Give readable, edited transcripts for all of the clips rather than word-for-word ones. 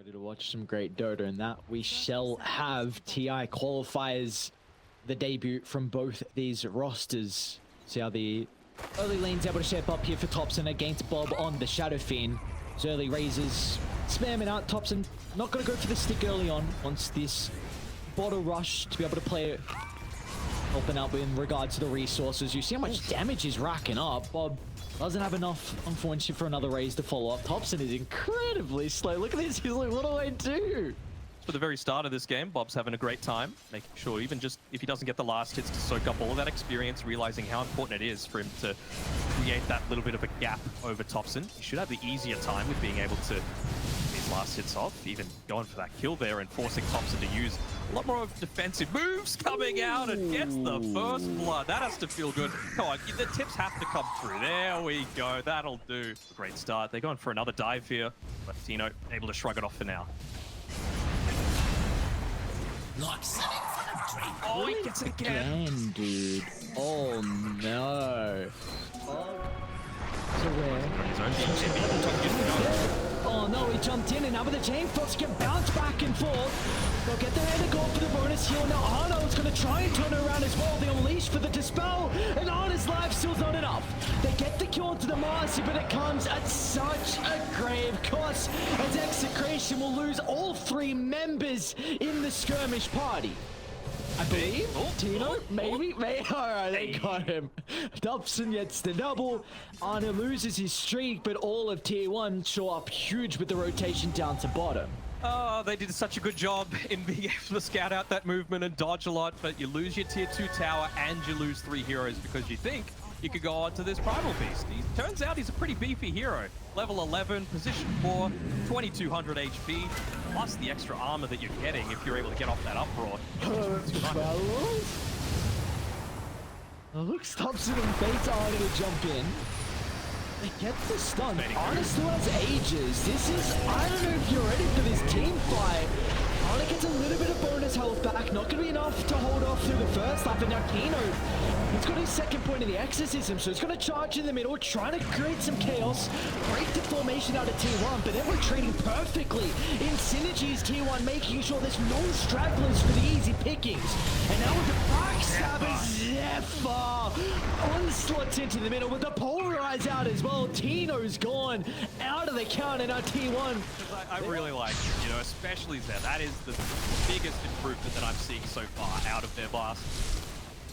Ready to watch some great Dota, and that we shall have TI qualifiers, the debut from both these rosters. See how the early lane's able to shape up here for Topson against Bob on the Shadow Fiend. His early raises spamming out. Topson not going to go for the stick early on. Wants this bottle rush to be able to play it, helping out in regard to the resources. You see how much damage he's racking up. Bob doesn't have enough, unfortunately, for another raise to follow up. Topson is incredibly slow. Look at this. He's like, what do I do? For the very start of this game, Bob's having a great time, making sure even just if he doesn't get the last hits to soak up all of that experience, realizing how important it is for him to create that little bit of a gap over Topson. He should have the easier time with being able to get these last hits off, even going for that kill there and forcing Topson to use a lot more of defensive moves coming out and gets the first blood. That has to feel good. Come on, the tips have to come through. There we go. That'll do. Great start. They're going for another dive here, but Tino able to shrug it off for now. Oh, he gets it again. Dude. Oh, no. So oh, no, he jumped in, and now with the chain force, he can bounce back and forth. They'll get their hand to go for the bonus heal. Now Arno's going to try and turn it around as well. They unleash for the Dispel, and Arno's life still's not enough. They get the kill to the Marcy, but it comes at such a grave cost, as Execration will lose all 3 members in the skirmish party. I believe. Tino, maybe. Alright, they got him. Topson gets the double. Arno loses his streak, but all of tier 1 show up huge with the rotation down to bottom. Oh, they did such a good job in being able to scout out that movement and dodge a lot, but you lose your tier 2 tower and you lose 3 heroes because you think you could go on to this Primal Beast. Turns out he's a pretty beefy hero. Level 11, position 4, 2200 HP, plus the extra armor that you're getting if you're able to get off that uproar. Looks Topson and Fate's Arno to jump in. They get the stun. Arno still has ages. This is, I don't know if you're ready for this team fight. Arno gets a little bit of bonus health back. Not going to be enough to hold off through the first lap. And now Tino, he's got his second point of the exorcism. So he's going to charge in the middle, trying to create some chaos. Break the formation out of T1. But then we're trading perfectly in synergies. T1 making sure there's no stragglers for the easy pickings. And now with the backstabber, Zephyr onslaughts into the middle with the polarize out as well. Tino's gone out of the count in our T1. I really like, you know, especially Zephyr. That is the biggest improvement that I'm seeing so far out of their last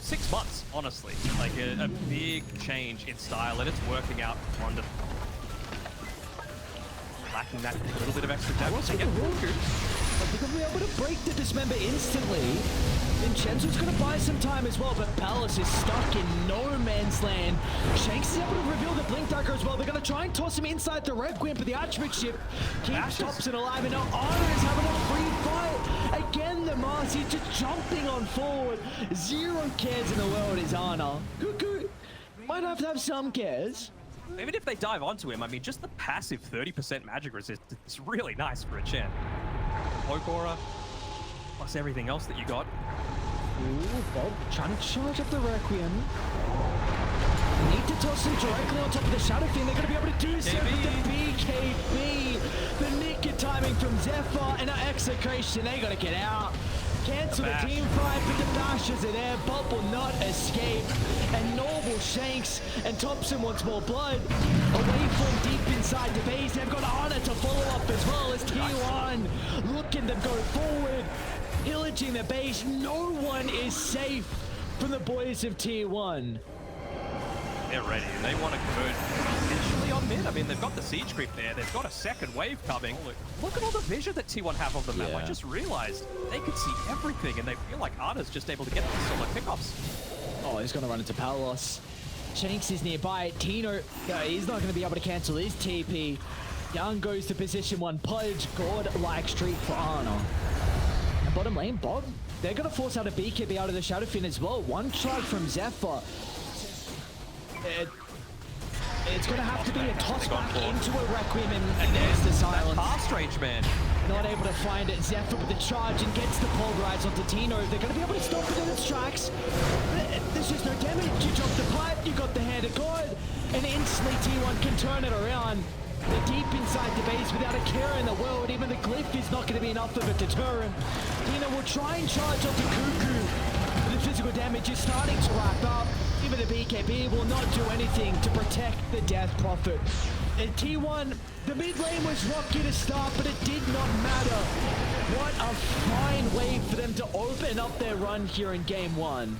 6 months, honestly. Like a big change in style, and it's working out wonderful. Lacking that little bit of extra damage. They get Roku. They're going to be able to break the Dismember instantly. Vincenzo's going to buy some time as well, but Palace is stuck in no man's land. Shanks is able to reveal the Blink Dagger as well. They're going to try and toss him inside the Requiem, but the Attribute Ship keeps Topson alive, and now Arno is having a free fight. Again, the Marcy's just jumping on forward. 0 cares in the world is Arno. Cuckoo might have to have some cares. Even if they dive onto him, I mean, just the passive 30% magic resist is really nice for a Chen. Poke Aura, plus everything else that you got. Ooh, Bob trying to charge up the Requiem. Need to toss him directly on top of the Shadow Fiend. They're going to be able to do so with the BKB. The nick of timing from Zephyr and our Execration. They got to get out. Cancel the team fight, but the bashes are there. Bob will not escape. And Normal Shanks and Topson wants more blood. Away from deep inside the base. They've got Arno to follow up as well as T1 looking to go forward. Pillaging the base. No one is safe from the boys of Tier 1. They're ready. They want to convert potentially on mid. I mean, they've got the siege creep there. They've got a second wave coming. Look at all the vision that T1 have on the map. I just realized they could see everything, and they feel like Arna's just able to get the solo pickoffs. Oh, he's going to run into Palos. Shanks is nearby. Tino, he's not going to be able to cancel his TP. Down goes to position 1. Pudge, God-like streak for Arno. And bottom lane, Bob, they're going to force out a BKB out of the Shadow Fiend as well. One charge from Zephyr. It's going to have to be a toss back into a Requiem, and there's the silence. Past range, man. Not able to find it. Zephyr with the charge and gets the pulverize onto Tino. They're going to be able to stop it in its tracks. There's just no damage. You dropped the pipe, you got the hand of God, and instantly T1 can turn it around. They're deep inside the base without a care in the world. Even the glyph is not going to be enough of a deterrent. Dina will try and charge onto Cuckoo. But the physical damage is starting to rack up. Even the BKB will not do anything to protect the Death Prophet. In T1, the mid lane was rocky to start, but it did not matter. What a fine way for them to open up their run here in game one.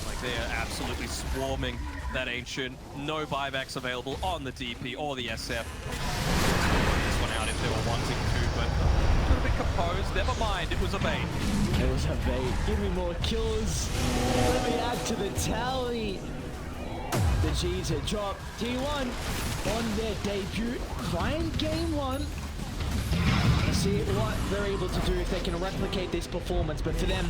Like, they are absolutely swarming that Ancient. No buybacks available on the DP or the SF. This one out if they were wanting to, but a little bit composed. Never mind, it was a bait. It was a bait. Give me more kills. Let me add to the tally. The G's had dropped. T1 on their debut. Fine game one. Let's see what they're able to do if they can replicate this performance. But for them,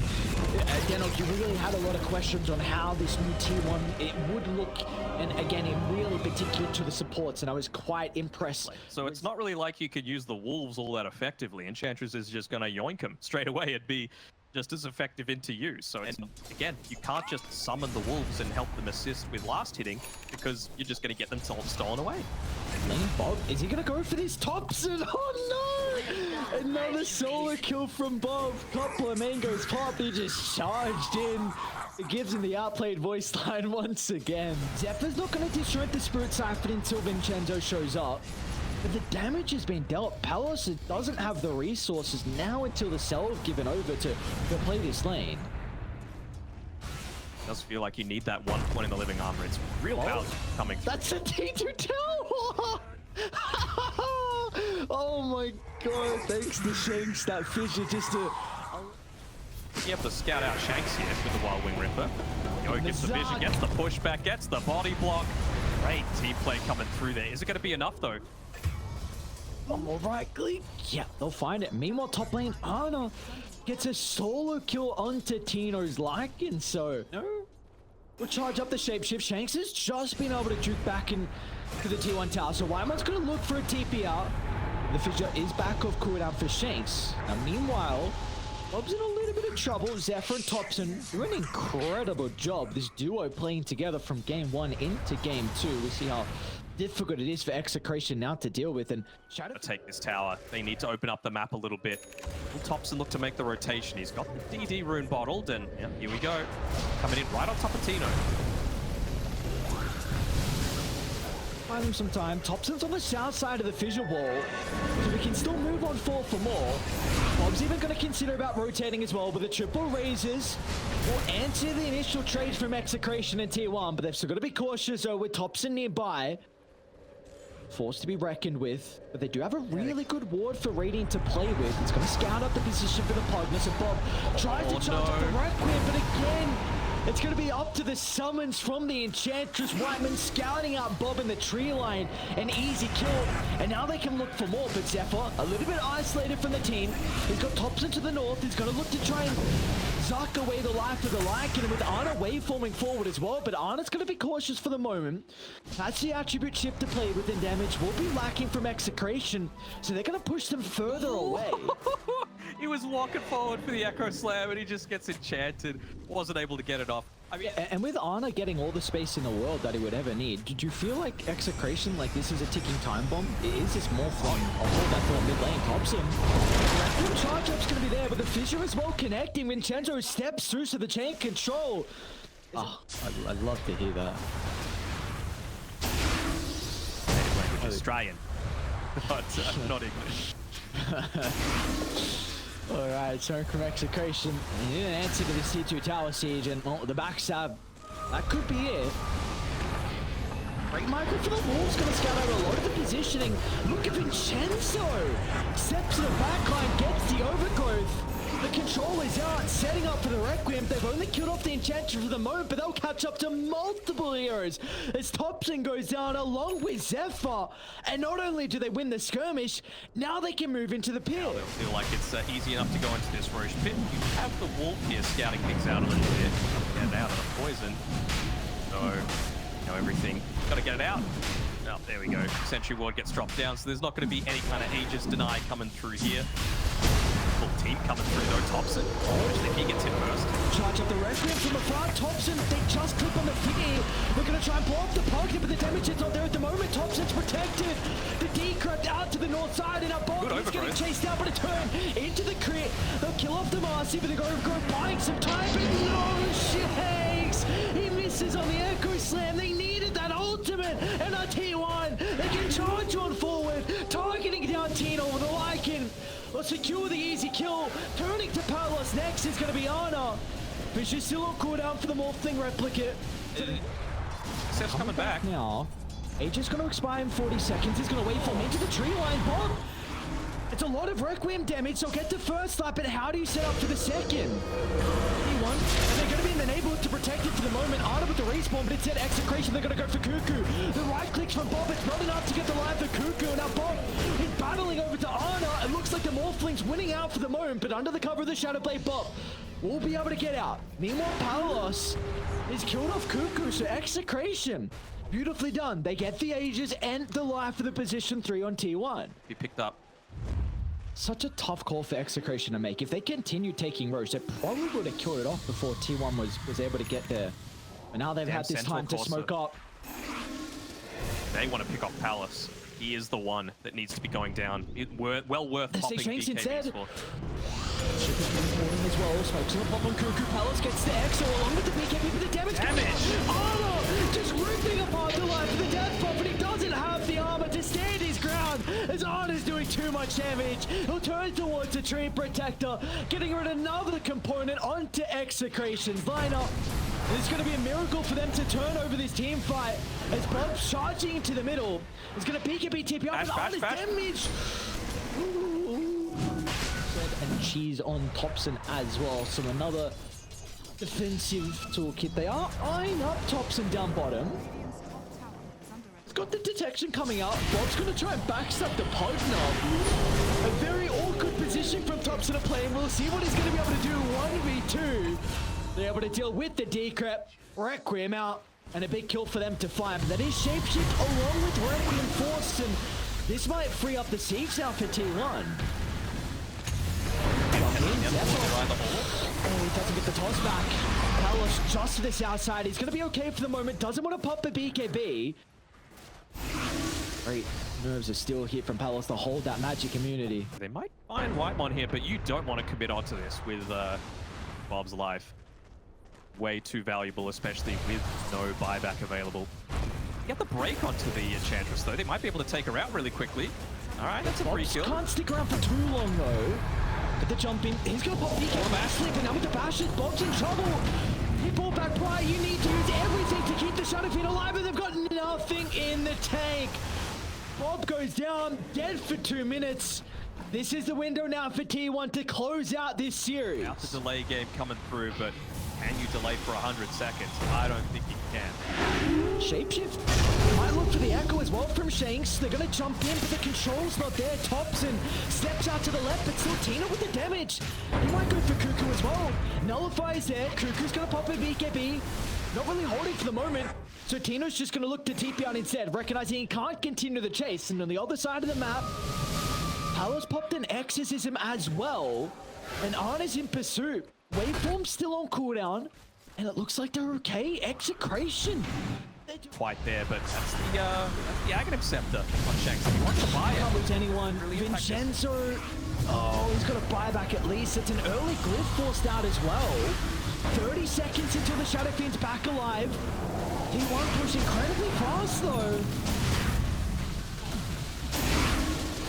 Denok, you really had a lot of questions on how this new T1 it would look. And again, in really particular to the supports. And I was quite impressed. So it's not really like you could use the Wolves all that effectively. Enchantress is just going to yoink them straight away. It'd be just as effective into you. So it's, again, you can't just summon the Wolves and help them assist with last hitting because you're just going to get them stolen away. Bob, is he going to go for this Topson? Oh no! Another solo kill from Bob. Couple of mangoes pop. He just charged in. It gives him the outplayed voice line once again. Zephyr's not going to disrupt the Spirit Siphon until Vincenzo shows up. But the damage has been dealt. Palos doesn't have the resources now until the cell have given over to play this lane. Does feel like you need that 1 point in the living armor. It's real power coming through. That's a T2 tower! Oh my god, thanks to Shanks, that fissure just to... You have to scout out Shanks here with the Wild Wing Ripper. Yo, gets the vision, gets the pushback, gets the body block. Great team play coming through there. Is it going to be enough though? More likely, yeah, they'll find it. Meanwhile, top lane, Ana gets a solo kill onto Tino's liking, so no. We'll charge up the shapeshift. Shanks has just been able to juke back into the T1 tower, so Wyman's going to look for a TP out. The fissure is back off cooldown for Shanks. Now, meanwhile, Bob's in a little bit of trouble. Zephyr and Topson do an incredible job. This duo playing together from game one into game two. We see how difficult it is for Execration now to deal with, and Shadow take this tower. They need to open up the map a little bit. Will Topson look to make the rotation? He's got the DD rune bottled, and yeah, here we go. Coming in right on top of Tino. Find him some time. Topson's on the south side of the fissure wall, so we can still move on for more. Bob's even going to consider about rotating as well, but the triple raises will answer the initial trade from Execration and T1, but they've still got to be cautious though with Topson nearby. Forced to be reckoned with, but they do have a really good ward for Radiant to play with. It's going to scout up the position for the Pugna, so Bob tries to charge up the Requiem, but again, it's going to be up to the summons from the Enchantress. Whiteman scouting out Bob in the tree line. An easy kill. And now they can look for more. But Zephyr, a little bit isolated from the team. He's got Topson to the north. He's going to look to try and suck away the life of the Lycan. And with Ana waveforming forward as well. But Ana's going to be cautious for the moment. That's the attribute shift to play with, and damage will be lacking from Execration. So they're going to push them further away. He was walking forward for the Echo Slam and he just gets enchanted. Wasn't able to get it off. I mean, and with Ana getting all the space in the world that he would ever need, did you feel like Execration, like this is a ticking time bomb? Is this more from a hold that for a mid lane Topson? The charge up's going to be there, but the fissure is well connecting. Vincenzo steps through to the chain control. Oh, I'd love to hear that. Native language Australian, but not English. Alright, so from Execration, he didn't answer to the C2 tower siege, and well, the backstab, that could be it. Great micro for the Wolves, gonna scout out a lot of the positioning. Look at Vincenzo! Steps to the backline, gets the overgrowth. The control is out, setting up for the Requiem. They've only killed off the Enchantress for the moment, but they'll catch up to multiple heroes as Topson goes down along with Zephyr. And not only do they win the skirmish, now they can move into the pit. They'll feel like it's easy enough to go into this Roche pit. You have the Wolf here scouting things out a little bit. Get out of the poison. So, you know, everything. Gotta get it out. Oh, there we go. Sentry Ward gets dropped down, so there's not going to be any kind of Aegis deny coming through here. full team coming through though. Topson, imagine if he gets hit first. Charge up the Requiem from afar. Topson, they just click on the thingy. They're going to try and blow off the pocket, but the damage is not there at the moment. Topson's protected. The D-Craft out to the north side, and our bomb is getting chased out, but a turn into the crit. They'll kill off the Marcy, but they're going to go buying some time, but no shakes. He misses on the Echo Slam. They needed that ultimate, and our T1, they can charge on forward, targeting down Tino with a Lycan. Will secure the easy kill. Turning to Palos next is going to be Ana. Fisher's still on cooldown for the Morphling replicate. Steph's coming back. Now, Age is going to expire in 40 seconds. He's going to wait for him into the tree line. Bob! It's a lot of Requiem damage, so get the first lap, but how do you set up for the second? He won, and they're going to be in the neighborhood to protect it for the moment. Ana with the respawn, but instead Execration, they're going to go for Cuckoo. The right clicks from Bob, it's not enough to get the life for Cuckoo. Now Bob is battling over to Ana. It looks like the Morphling's winning out for the moment, but under the cover of the Shadowblade, Bob will be able to get out. Meanwhile, Palos is killed off Cuckoo, so Execration. Beautifully done. They get the Ages and the life for the position 3 on T1. He picked up. Such a tough call for Execration to make. If they continued taking Roche, they probably would have killed it off before T1 was able to get there. But now they've had this time to smoke up. They want to pick off Palace. He is the one that needs to be going down. Well worth popping BKBs for. As well, smokes on the pop on Cuckoo. Palace gets the Exo along with the BKB, but the damage. Ana just ripping apart the life of the death pop, but he doesn't have the armor to stand his ground as Ana's doing too much damage. He'll turn towards the tree protector, getting rid of another component onto Execration's lineup. It's going to be a miracle for them to turn over this team fight as Bob's charging into the middle. It's going to BKB TP up, but Ana's damage. And cheese on Topson as well, so another defensive toolkit. They are eyeing up Topson down bottom. He's got the detection coming out. Bob's going to try and backstab the poke now. A very awkward position from Topson to play, and we'll see what he's going to be able to do 1v2. They're able to deal with the decrep, Requiem out, and a big kill for them to find. But that is Shapeshift along with Requiem forced, and this might free up the siege now for T1. Oh, he doesn't get the toss back. Palos just to the south side. He's going to be okay for the moment. Doesn't want to pop the BKB. Great nerves are still here from Palos to hold that magic immunity. They might find Whitemon here, but you don't want to commit onto this with Bob's life. Way too valuable, especially with no buyback available. Get the break onto the Enchantress, though. They might be able to take her out really quickly. All right, that's a free kill. Can't stick around for too long, though. But the jump in, he's going to pop BK Bash, and now with the Bashes, Bob's in trouble. He pulled back prior. You need to use everything to keep the Shadowfiend alive, but they've got nothing in the tank. Bob goes down, dead for 2 minutes. This is the window now for T1 to close out this series. Out the delay game coming through, but can you delay for 100 seconds? I don't think you can. Shapeshift might look for the echo as well from Shanks. They're going to jump in, but the control's not there. Topson steps out to the left, but still Tina with the damage. He might go for Cuckoo as well. Nullify's there. Cuckoo's going to pop a BKB. Not really holding for the moment. So Tino's just going to look to TP out instead, recognizing he can't continue the chase. And on the other side of the map, Palos popped an Exorcism as well. And Ana's in pursuit. Waveform's still on cooldown. And it looks like they're okay. Execration. Quite there, but that's the Aghanim Scepter on Shanks. If he wants to buy it. Can't lose anyone. Vincenzo. Oh, he's got a buyback at least. It's an early glyph forced out as well. 30 seconds until the Shadowfiend's back alive. T1 push incredibly fast though.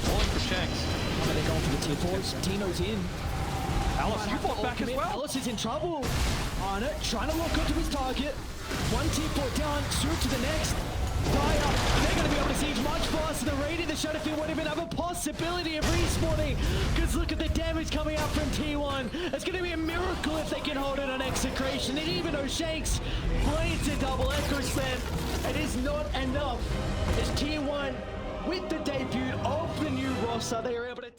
Falling for Shanks. Oh, they're going for the tier 4s. Tino's in. Alice, you fought back as well. Alice is in trouble. On it, trying to lock onto his target. One tier 4 down, shoot to the next. Fire. They're going to be able to siege much faster. The raid in the Shadowfiend won't even have a possibility of respawning. Because look at the damage coming out from T1. It's going to be a miracle if they can hold it on Execration. And even though Shanks blades a double Echo Slam, it is not enough. As T1, with the debut of the new roster, they are able to